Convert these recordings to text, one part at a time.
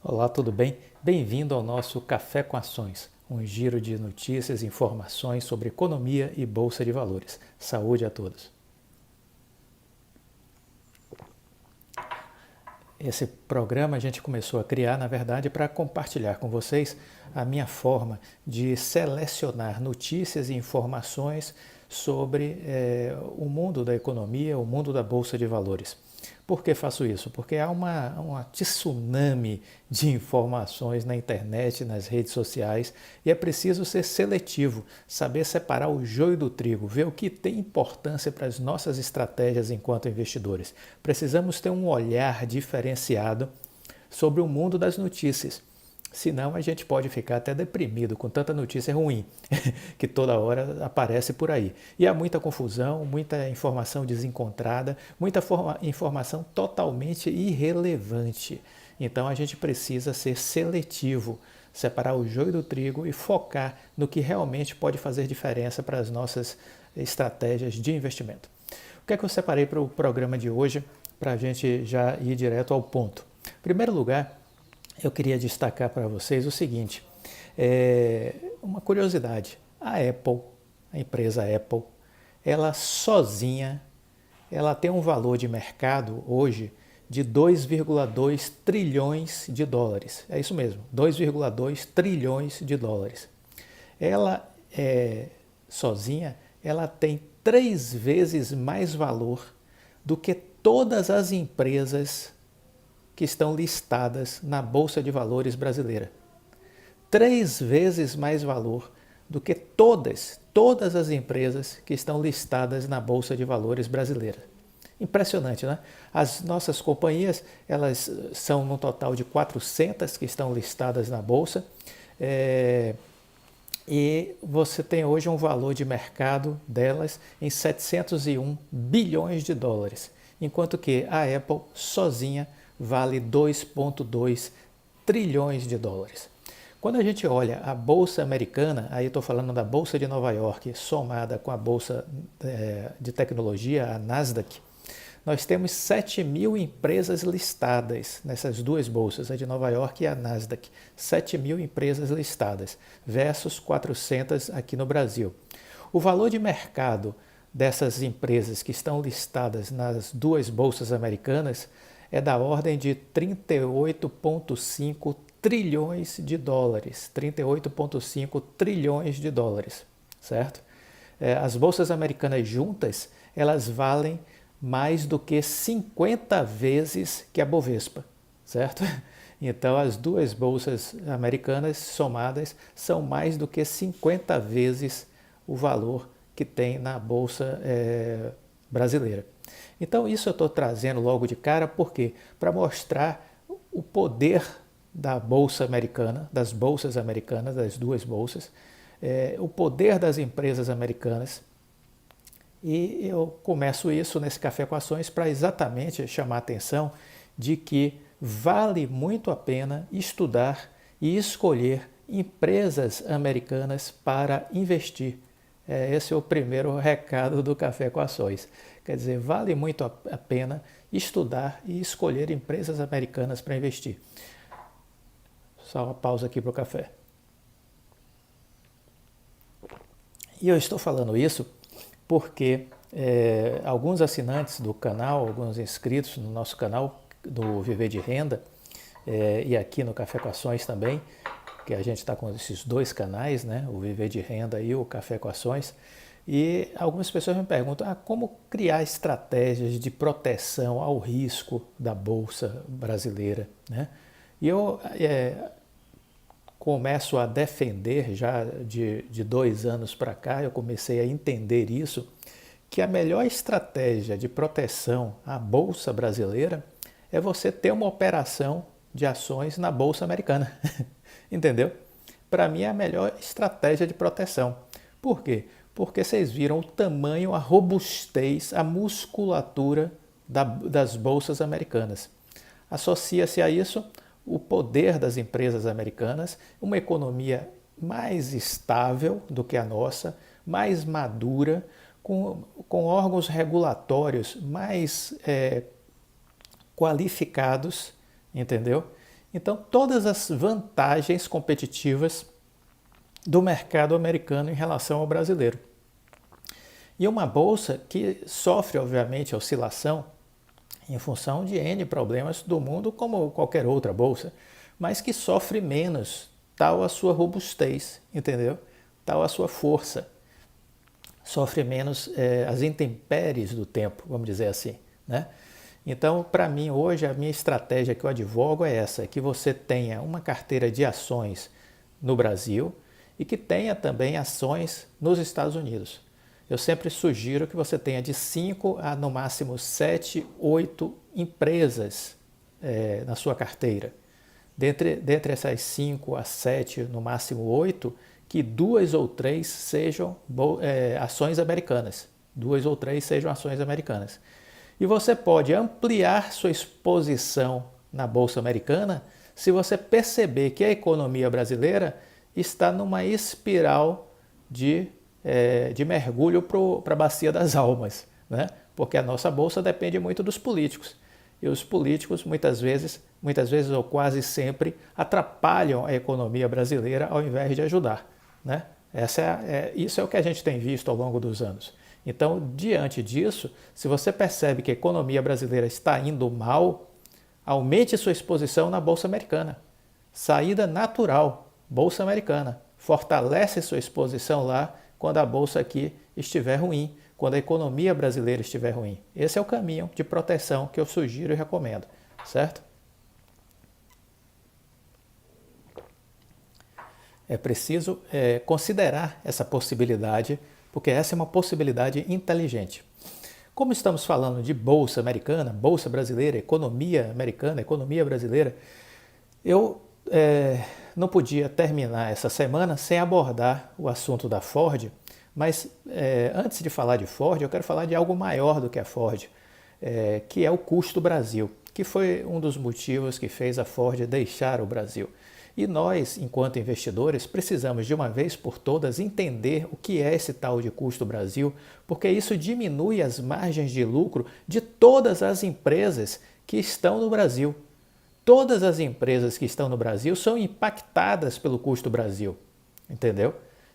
Olá, tudo bem? Bem-vindo ao nosso Café com Ações, um giro de notícias e informações sobre economia e bolsa de valores. Saúde a todos. Esse programa a gente começou a criar, na verdade, para compartilhar com vocês a minha forma de selecionar notícias e informações sobre o mundo da economia, o mundo da bolsa de valores. Por que faço isso? Porque há uma tsunami de informações na internet, nas redes sociais, e é preciso ser seletivo, saber separar o joio do trigo, ver o que tem importância para as nossas estratégias enquanto investidores. Precisamos ter um olhar diferenciado sobre o mundo das notícias. Senão a gente pode ficar até deprimido com tanta notícia ruim que toda hora aparece por aí. E há muita confusão, muita informação desencontrada, muita informação totalmente irrelevante. Então a gente precisa ser seletivo, separar o joio do trigo e focar no que realmente pode fazer diferença para as nossas estratégias de investimento. O que é que eu separei para o programa de hoje, para a gente já ir direto ao ponto? Em primeiro lugar, eu queria destacar para vocês o seguinte, uma curiosidade. A Apple, a empresa Apple, ela sozinha, ela tem um valor de mercado hoje de 2,2 trilhões de dólares. É isso mesmo, 2,2 trilhões de dólares. Ela, sozinha, ela tem 3 vezes mais valor do que todas as empresas que estão listadas na Bolsa de Valores brasileira. 3 vezes mais valor do que todas as empresas que estão listadas na Bolsa de Valores brasileira. Impressionante, né? As nossas companhias, elas são no total de 400 que estão listadas na Bolsa, e você tem hoje um valor de mercado delas em 701 bilhões de dólares, enquanto que a Apple sozinha vale 2,2 trilhões de dólares. Quando a gente olha a Bolsa Americana, aí estou falando da Bolsa de Nova York somada com a Bolsa de Tecnologia, a Nasdaq, nós temos 7 mil empresas listadas nessas duas bolsas, a de Nova York e a Nasdaq. 7 mil empresas listadas versus 400 aqui no Brasil. O valor de mercado dessas empresas que estão listadas nas duas bolsas americanas é da ordem de 38,5 trilhões de dólares. 38,5 trilhões de dólares, certo? As bolsas americanas juntas, elas valem mais do que 50 vezes que a Bovespa, certo? Então, as duas bolsas americanas somadas são mais do que 50 vezes o valor que tem na bolsa brasileira. Então, isso eu estou trazendo logo de cara, porque para mostrar o poder da bolsa americana, das bolsas americanas, das duas bolsas, o poder das empresas americanas. E eu começo isso nesse Café com Ações para exatamente chamar a atenção de que vale muito a pena estudar e escolher empresas americanas para investir. Esse é o primeiro recado do Café com Ações. Quer dizer, vale muito a pena estudar e escolher empresas americanas para investir. Só uma pausa aqui para o café. E eu estou falando isso porque alguns assinantes do canal, alguns inscritos no nosso canal do Viver de Renda, e aqui no Café com Ações também, que a gente está com esses dois canais, né, o Viver de Renda e o Café com Ações, e algumas pessoas me perguntam como criar estratégias de proteção ao risco da Bolsa brasileira, né? E eu começo a defender já de 2 anos para cá, eu comecei a entender isso, que a melhor estratégia de proteção à Bolsa brasileira é você ter uma operação de ações na Bolsa americana. Entendeu? Para mim é a melhor estratégia de proteção. Por quê? Porque vocês viram o tamanho, a robustez, a musculatura das bolsas americanas. Associa-se a isso o poder das empresas americanas, uma economia mais estável do que a nossa, mais madura, com órgãos regulatórios mais qualificados, entendeu? Então, todas as vantagens competitivas do mercado americano em relação ao brasileiro. E uma bolsa que sofre, obviamente, oscilação em função de N problemas do mundo, como qualquer outra bolsa, mas que sofre menos, tal a sua robustez, entendeu? Tal a sua força. Sofre menos as intempéries do tempo, vamos dizer assim, né? Então, para mim, hoje, a minha estratégia que eu advogo é essa, que você tenha uma carteira de ações no Brasil e que tenha também ações nos Estados Unidos. Eu sempre sugiro que você tenha de 5 a, no máximo, 7, 8 empresas na sua carteira. Dentre essas 5 a 7, no máximo 8, que 2 ou 3 sejam ações americanas. 2 ou 3 sejam ações americanas. E você pode ampliar sua exposição na Bolsa Americana se você perceber que a economia brasileira está numa espiral de mergulho para a bacia das almas, né? Porque a nossa Bolsa depende muito dos políticos. E os políticos, muitas vezes ou quase sempre, atrapalham a economia brasileira ao invés de ajudar, né? Isso é o que a gente tem visto ao longo dos anos. Então, diante disso, se você percebe que a economia brasileira está indo mal, aumente sua exposição na Bolsa Americana. Saída natural, Bolsa Americana. Fortalece sua exposição lá quando a Bolsa aqui estiver ruim, quando a economia brasileira estiver ruim. Esse é o caminho de proteção que eu sugiro e recomendo, certo? É preciso considerar essa possibilidade, porque essa é uma possibilidade inteligente. Como estamos falando de Bolsa Americana, Bolsa Brasileira, economia americana, economia brasileira, eu não podia terminar essa semana sem abordar o assunto da Ford, mas antes de falar de Ford, eu quero falar de algo maior do que a Ford, que é o custo Brasil, que foi um dos motivos que fez a Ford deixar o Brasil. E nós, enquanto investidores, precisamos de uma vez por todas entender o que é esse tal de custo Brasil, porque isso diminui as margens de lucro de todas as empresas que estão no Brasil. Todas as empresas que estão no Brasil são impactadas pelo custo Brasil, entendeu?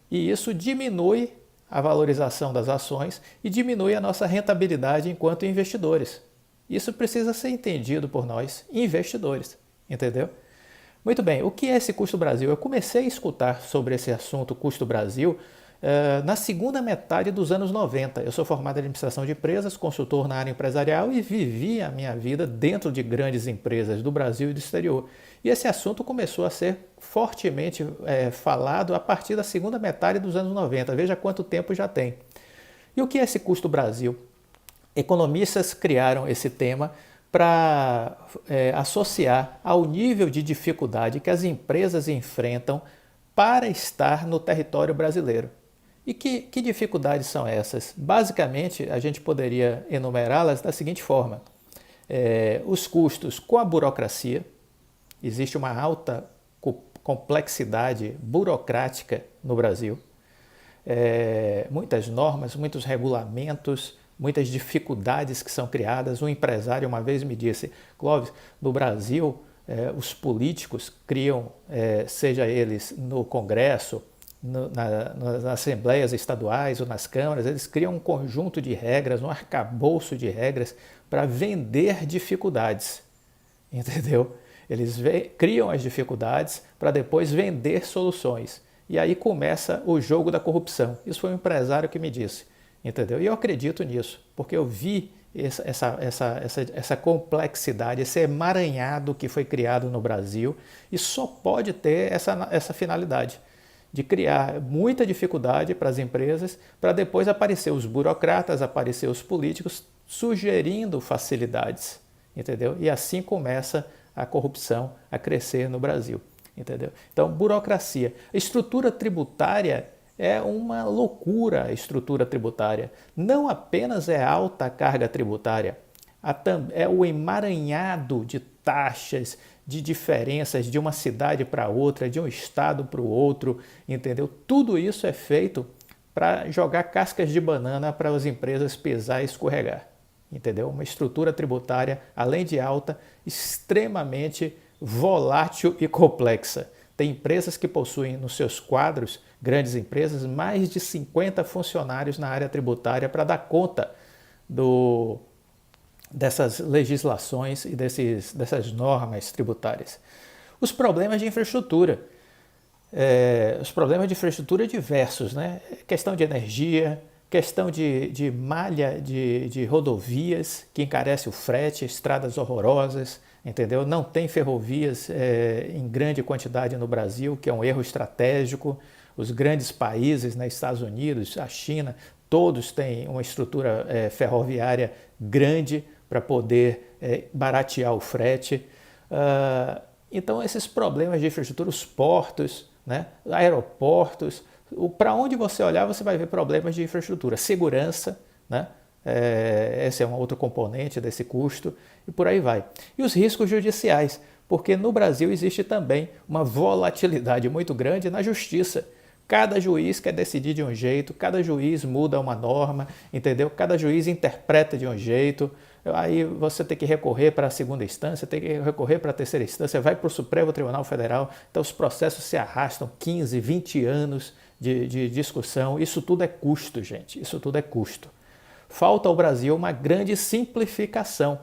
E isso diminui a valorização das ações e diminui a nossa rentabilidade enquanto investidores. Isso precisa ser entendido por nós, investidores, entendeu? Muito bem, o que é esse custo Brasil? Eu comecei a escutar sobre esse assunto custo Brasil na segunda metade dos anos 90. Eu sou formado em administração de empresas, consultor na área empresarial e vivi a minha vida dentro de grandes empresas do Brasil e do exterior. E esse assunto começou a ser fortemente falado a partir da segunda metade dos anos 90. Veja quanto tempo já tem. E o que é esse custo Brasil? Economistas criaram esse tema para associar ao nível de dificuldade que as empresas enfrentam para estar no território brasileiro. E que dificuldades são essas? Basicamente, a gente poderia enumerá-las da seguinte forma. Os custos com a burocracia. Existe uma alta complexidade burocrática no Brasil. Muitas normas, muitos regulamentos, muitas dificuldades que são criadas. Um empresário uma vez me disse, Clóvis, no Brasil, os políticos criam, seja eles no Congresso, nas assembleias estaduais ou nas câmaras, eles criam um conjunto de regras, um arcabouço de regras para vender dificuldades, entendeu? Eles criam as dificuldades para depois vender soluções. E aí começa o jogo da corrupção. Isso foi um empresário que me disse, entendeu? E eu acredito nisso, porque eu vi essa complexidade, esse emaranhado que foi criado no Brasil e só pode ter essa finalidade de criar muita dificuldade para as empresas, para depois aparecer os burocratas, aparecer os políticos sugerindo facilidades, entendeu? E assim começa a corrupção a crescer no Brasil, entendeu? Então, burocracia. A estrutura tributária é uma loucura, a estrutura tributária. Não apenas é alta a carga tributária, é o emaranhado de taxas, de diferenças de uma cidade para outra, de um estado para o outro, entendeu? Tudo isso é feito para jogar cascas de banana para as empresas pisar e escorregar, entendeu? Uma estrutura tributária, além de alta, extremamente volátil e complexa. Tem empresas que possuem nos seus quadros, grandes empresas, mais de 50 funcionários na área tributária para dar conta dessas legislações e dessas normas tributárias. Os problemas de infraestrutura. Os problemas de infraestrutura diversos, né? Questão de energia, questão de malha de rodovias que encarece o frete, estradas horrorosas, entendeu? Não tem ferrovias em grande quantidade no Brasil, que é um erro estratégico. Os grandes países, né, Estados Unidos, a China, todos têm uma estrutura ferroviária grande para poder baratear o frete. Então, esses problemas de infraestrutura, os portos, né, aeroportos, para onde você olhar, você vai ver problemas de infraestrutura. Segurança, né? Esse é um outro componente desse custo, e por aí vai. E os riscos judiciais, porque no Brasil existe também uma volatilidade muito grande na justiça. Cada juiz quer decidir de um jeito, cada juiz muda uma norma, entendeu? Cada juiz interpreta de um jeito, aí você tem que recorrer para a segunda instância, tem que recorrer para a terceira instância, vai para o Supremo Tribunal Federal, então os processos se arrastam 15, 20 anos de discussão. Isso tudo é custo, gente, isso tudo é custo. Falta ao Brasil uma grande simplificação.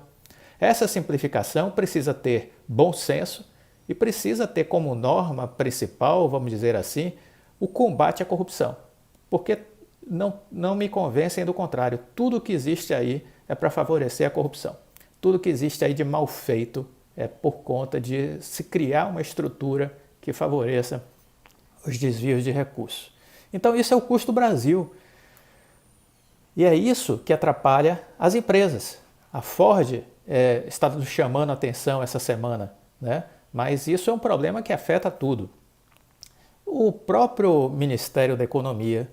Essa simplificação precisa ter bom senso e precisa ter como norma principal, vamos dizer assim, o combate à corrupção. Porque não me convencem do contrário. Tudo que existe aí é para favorecer a corrupção. Tudo que existe aí de mal feito é por conta de se criar uma estrutura que favoreça os desvios de recursos. Então isso é o custo Brasil. E é isso que atrapalha as empresas. A Ford está nos chamando a atenção essa semana, né? Mas isso é um problema que afeta tudo. O próprio Ministério da Economia,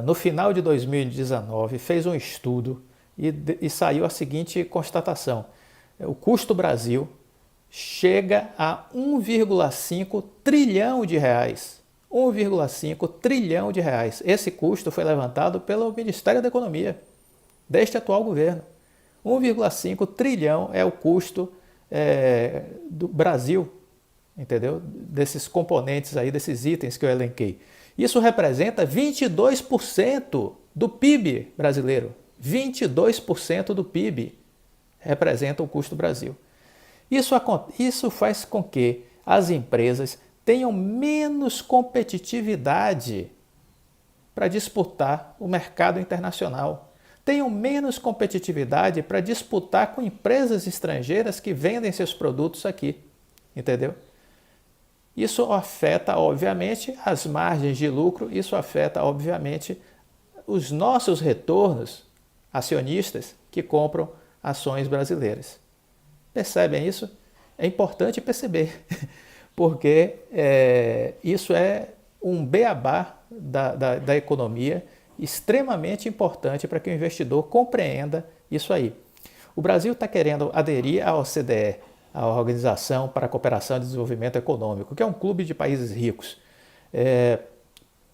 no final de 2019, fez um estudo e saiu a seguinte constatação: o custo Brasil chega a 1,5 trilhão de reais. 1,5 trilhão de reais. Esse custo foi levantado pelo Ministério da Economia, deste atual governo. 1,5 trilhão é o custo do Brasil, entendeu? Desses componentes aí, desses itens que eu elenquei. Isso representa 22% do PIB brasileiro. 22% do PIB representa o custo Brasil. Isso faz com que as empresas tenham menos competitividade para disputar o mercado internacional. Tenham menos competitividade para disputar com empresas estrangeiras que vendem seus produtos aqui. Entendeu? Isso afeta, obviamente, as margens de lucro, isso afeta, obviamente, os nossos retornos acionistas que compram ações brasileiras. Percebem isso? É importante perceber, porque isso é um beabá da economia extremamente importante para que o investidor compreenda isso aí. O Brasil está querendo aderir à OCDE, a Organização para a Cooperação e Desenvolvimento Econômico, que é um clube de países ricos.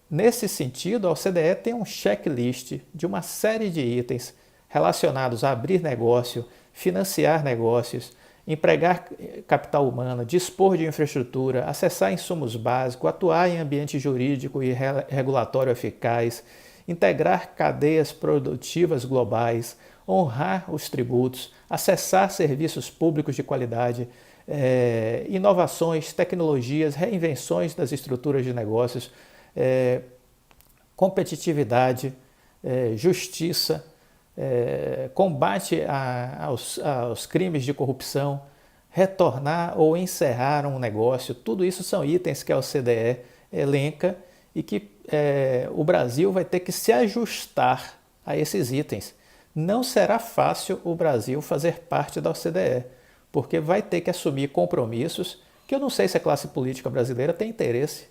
Nesse sentido, a OCDE tem um checklist de uma série de itens relacionados a abrir negócio, financiar negócios, empregar capital humano, dispor de infraestrutura, acessar insumos básicos, atuar em ambiente jurídico e regulatório eficaz, integrar cadeias produtivas globais, honrar os tributos, acessar serviços públicos de qualidade, inovações, tecnologias, reinvenções das estruturas de negócios, competitividade, justiça, combate aos crimes de corrupção, retornar ou encerrar um negócio. Tudo isso são itens que a OCDE elenca e que o Brasil vai ter que se ajustar a esses itens. Não será fácil o Brasil fazer parte da OCDE, porque vai ter que assumir compromissos que eu não sei se a classe política brasileira tem interesse.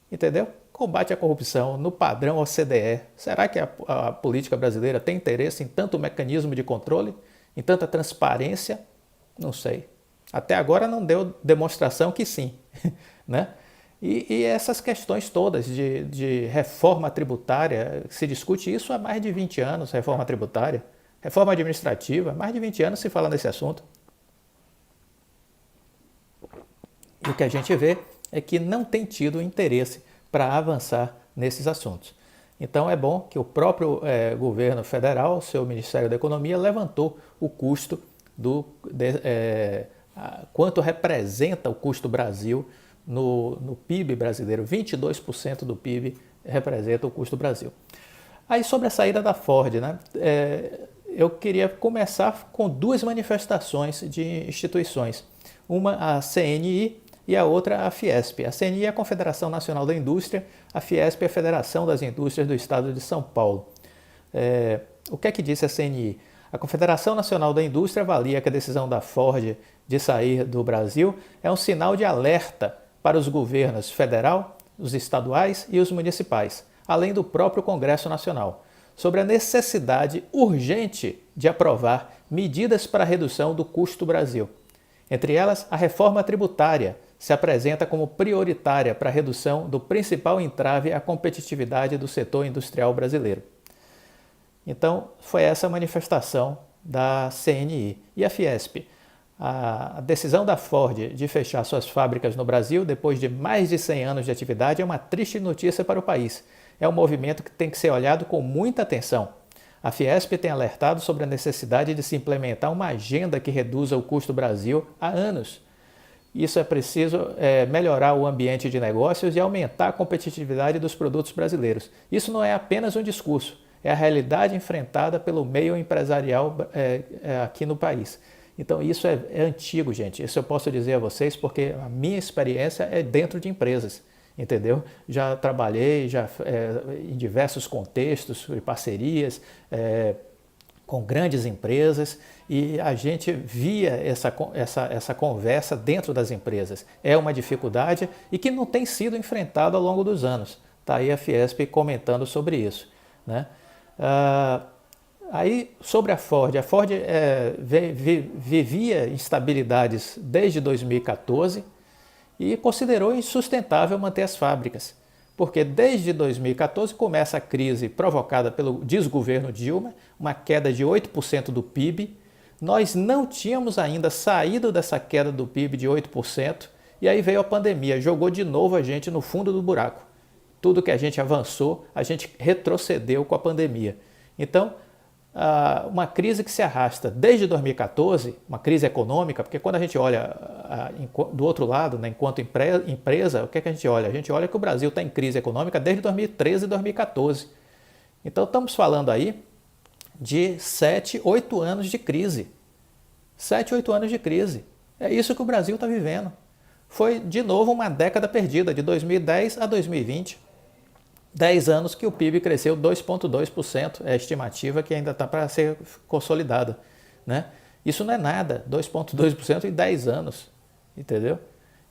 Entendeu? Combate à corrupção no padrão OCDE. Será que a política brasileira tem interesse em tanto mecanismo de controle, em tanta transparência? Não sei. Até agora não deu demonstração que sim, né? E essas questões todas de reforma tributária, se discute isso há mais de 20 anos, reforma tributária, reforma administrativa, mais de 20 anos se fala nesse assunto. E o que a gente vê é que não tem tido interesse para avançar nesses assuntos. Então é bom que o próprio governo federal, seu Ministério da Economia, levantou o custo quanto representa o custo Brasil no PIB brasileiro. 22% do PIB representa o custo Brasil. Aí sobre a saída da Ford, né? Eu queria começar com duas manifestações de instituições. Uma a CNI e a outra a Fiesp. A CNI é a Confederação Nacional da Indústria, a Fiesp é a Federação das Indústrias do Estado de São Paulo. O que é que disse a CNI? A Confederação Nacional da Indústria avalia que a decisão da Ford de sair do Brasil é um sinal de alerta para os governos federal, os estaduais e os municipais, além do próprio Congresso Nacional, sobre a necessidade urgente de aprovar medidas para a redução do custo Brasil. Entre elas, a reforma tributária se apresenta como prioritária para a redução do principal entrave à competitividade do setor industrial brasileiro. Então, foi essa a manifestação da CNI. E a Fiesp? A decisão da Ford de fechar suas fábricas no Brasil depois de mais de 100 anos de atividade é uma triste notícia para o país. É um movimento que tem que ser olhado com muita atenção. A Fiesp tem alertado sobre a necessidade de se implementar uma agenda que reduza o custo Brasil há anos. Isso é preciso melhorar o ambiente de negócios e aumentar a competitividade dos produtos brasileiros. Isso não é apenas um discurso, é a realidade enfrentada pelo meio empresarial aqui no país. Então isso é antigo, gente. Isso eu posso dizer a vocês porque a minha experiência é dentro de empresas, entendeu? Já trabalhei em diversos contextos, em parcerias, com grandes empresas e a gente via essa conversa dentro das empresas. É uma dificuldade e que não tem sido enfrentada ao longo dos anos. Está aí a Fiesp comentando sobre isso, né? Aí, sobre a Ford vivia instabilidades desde 2014 e considerou insustentável manter as fábricas, porque desde 2014 começa a crise provocada pelo desgoverno Dilma, uma queda de 8% do PIB. Nós não tínhamos ainda saído dessa queda do PIB de 8%, e aí veio a pandemia, jogou de novo a gente no fundo do buraco. Tudo que a gente avançou, a gente retrocedeu com a pandemia. Então, uma crise que se arrasta desde 2014, uma crise econômica, porque quando a gente olha do outro lado, né, enquanto empresa, o que é que a gente olha? A gente olha que o Brasil está em crise econômica desde 2013 e 2014. Então estamos falando aí de 7, 8 anos de crise. 7, 8 anos de crise. É isso que o Brasil está vivendo. Foi de novo uma década perdida, de 2010 a 2020. 10 anos que o PIB cresceu 2,2%, é a estimativa que ainda está para ser consolidada, né? Isso não é nada, 2,2% em 10 anos, entendeu?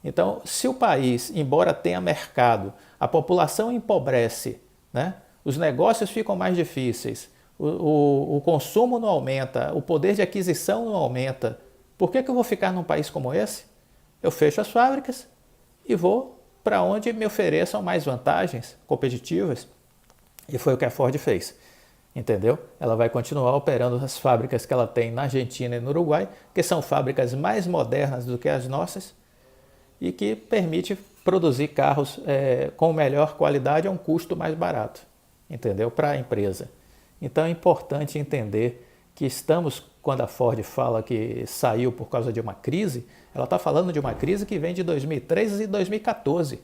Então, se o país, embora tenha mercado, a população empobrece, né? Os negócios ficam mais difíceis, o consumo não aumenta, o poder de aquisição não aumenta, por que eu vou ficar num país como esse? Eu fecho as fábricas e vou para onde me ofereçam mais vantagens competitivas. E foi o que a Ford fez, entendeu? Ela vai continuar operando as fábricas que ela tem na Argentina e no Uruguai, que são fábricas mais modernas do que as nossas e que permite produzir carros com melhor qualidade a um custo mais barato, entendeu? Para a empresa. Então é importante entender que estamos, quando a Ford fala que saiu por causa de uma crise, ela está falando de uma crise que vem de 2013 e 2014.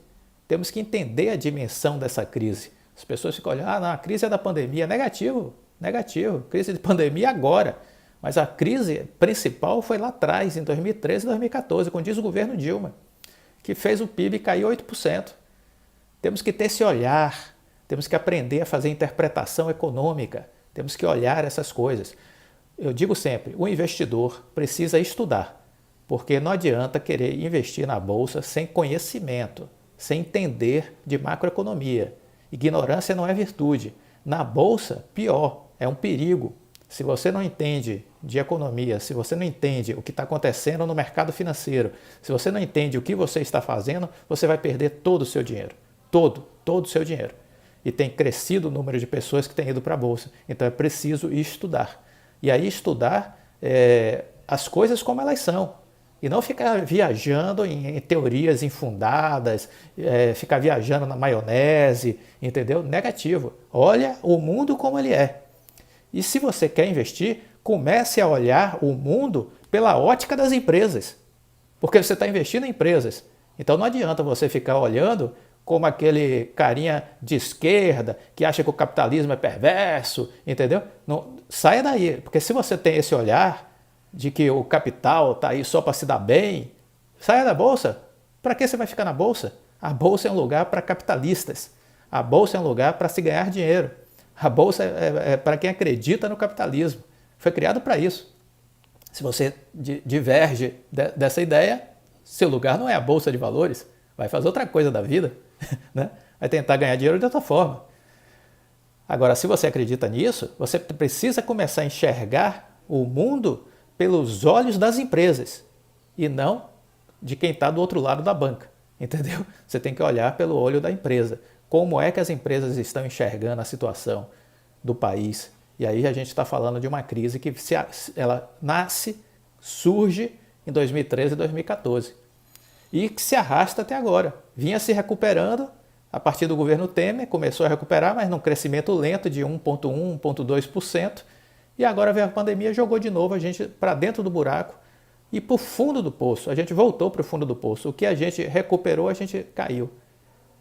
Temos que entender a dimensão dessa crise. As pessoas ficam olhando, não, a crise é da pandemia. Negativo, negativo. Crise de pandemia agora. Mas a crise principal foi lá atrás, em 2013 e 2014, com o desgoverno Dilma, que fez o PIB cair 8%. Temos que ter esse olhar, temos que aprender a fazer interpretação econômica, temos que olhar essas coisas. Eu digo sempre, o investidor precisa estudar, porque não adianta querer investir na bolsa sem conhecimento, sem entender de macroeconomia. Ignorância não é virtude. Na bolsa, pior, é um perigo. Se você não entende de economia, se você não entende o que está acontecendo no mercado financeiro, se você não entende o que você está fazendo, você vai perder todo o seu dinheiro. Todo o seu dinheiro. E tem crescido o número de pessoas que têm ido para a bolsa. Então é preciso estudar. E aí estudar as coisas como elas são. E não ficar viajando em teorias infundadas, ficar viajando na maionese, entendeu? Negativo. Olha o mundo como ele é. E se você quer investir, comece a olhar o mundo pela ótica das empresas. Porque você está investindo em empresas. Então não adianta você ficar olhando como aquele carinha de esquerda que acha que o capitalismo é perverso, entendeu? Não, saia daí, porque se você tem esse olhar de que o capital está aí só para se dar bem, saia da bolsa. Para que você vai ficar na bolsa? A bolsa é um lugar para capitalistas. A bolsa é um lugar para se ganhar dinheiro. A bolsa é para quem acredita no capitalismo. Foi criado para isso. Se você diverge dessa ideia, seu lugar não é a bolsa de valores. Vai fazer outra coisa da vida, né? Vai tentar ganhar dinheiro de outra forma. Agora, se você acredita nisso, você precisa começar a enxergar o mundo pelos olhos das empresas e não de quem está do outro lado da banca, entendeu? Você tem que olhar pelo olho da empresa. Como é que as empresas estão enxergando a situação do país? E aí a gente está falando de uma crise que ela surge em 2013 e 2014 e que se arrasta até agora. Vinha se recuperando a partir do governo Temer, começou a recuperar, mas num crescimento lento de 1,1%, 1,2%, e agora veio a pandemia e jogou de novo a gente para dentro do buraco e para o fundo do poço. A gente voltou para o fundo do poço. O que a gente recuperou, a gente caiu,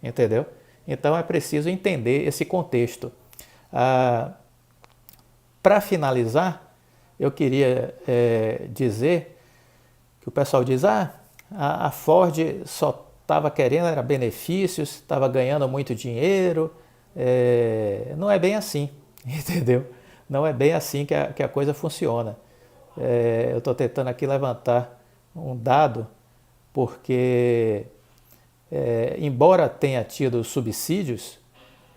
entendeu? Então é preciso entender esse contexto. Para finalizar, eu queria dizer que o pessoal diz, a Ford só estava querendo era benefícios, estava ganhando muito dinheiro. Não é bem assim, entendeu? Não é bem assim que a coisa funciona. Eu estou tentando aqui levantar um dado, porque embora tenha tido subsídios,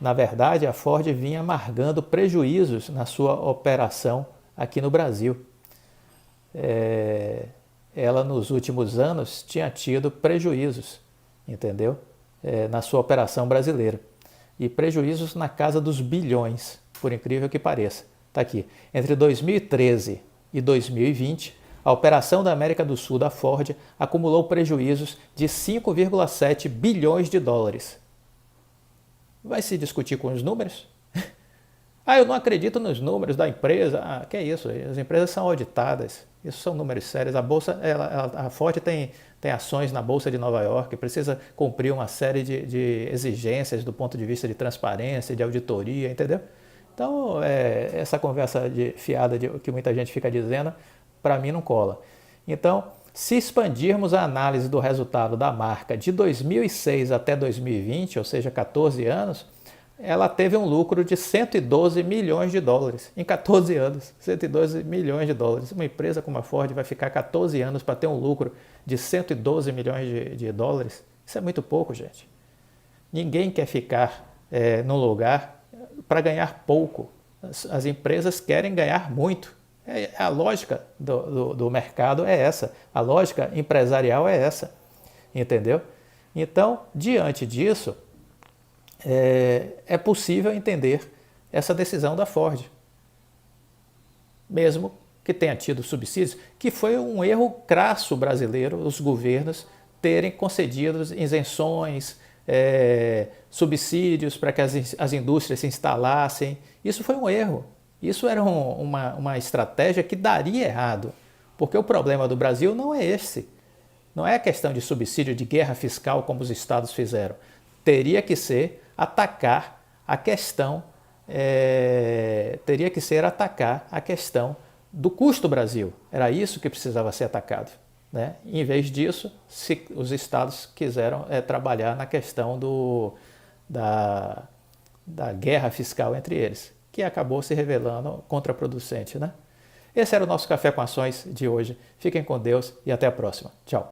na verdade a Ford vinha amargando prejuízos na sua operação aqui no Brasil. Ela nos últimos anos tinha tido prejuízos, entendeu? Na sua operação brasileira. E prejuízos na casa dos bilhões, por incrível que pareça. Está aqui. Entre 2013 e 2020, a operação da América do Sul da Ford acumulou prejuízos de 5,7 bilhões de dólares. Vai se discutir com os números? Eu não acredito nos números da empresa. Que é isso? As empresas são auditadas. Isso são números sérios. A bolsa, a Ford tem ações na Bolsa de Nova York, precisa cumprir uma série de exigências do ponto de vista de transparência, de auditoria, entendeu? Então, essa conversa fiada que muita gente fica dizendo, para mim não cola. Então, se expandirmos a análise do resultado da marca de 2006 até 2020, ou seja, 14 anos, ela teve um lucro de 112 milhões de dólares. Em 14 anos, 112 milhões de dólares. Uma empresa como a Ford vai ficar 14 anos para ter um lucro de 112 milhões de dólares? Isso é muito pouco, gente. Ninguém quer ficar num lugar para ganhar pouco. As empresas querem ganhar muito. A lógica do mercado é essa. A lógica empresarial é essa. Entendeu? Então, diante disso, é possível entender essa decisão da Ford. Mesmo que tenha tido subsídios, que foi um erro crasso brasileiro, os governos terem concedido isenções, subsídios para que as indústrias se instalassem. Isso foi um erro. Isso era uma estratégia que daria errado, porque o problema do Brasil não é esse. Não é a questão de subsídio, de guerra fiscal, como os estados fizeram. Teria que ser atacar a questão, do custo Brasil. Era isso que precisava ser atacado, né? Em vez disso, os estados quiseram trabalhar na questão da guerra fiscal entre eles, que acabou se revelando contraproducente, né? Esse era o nosso Café com Ações de hoje. Fiquem com Deus e até a próxima. Tchau.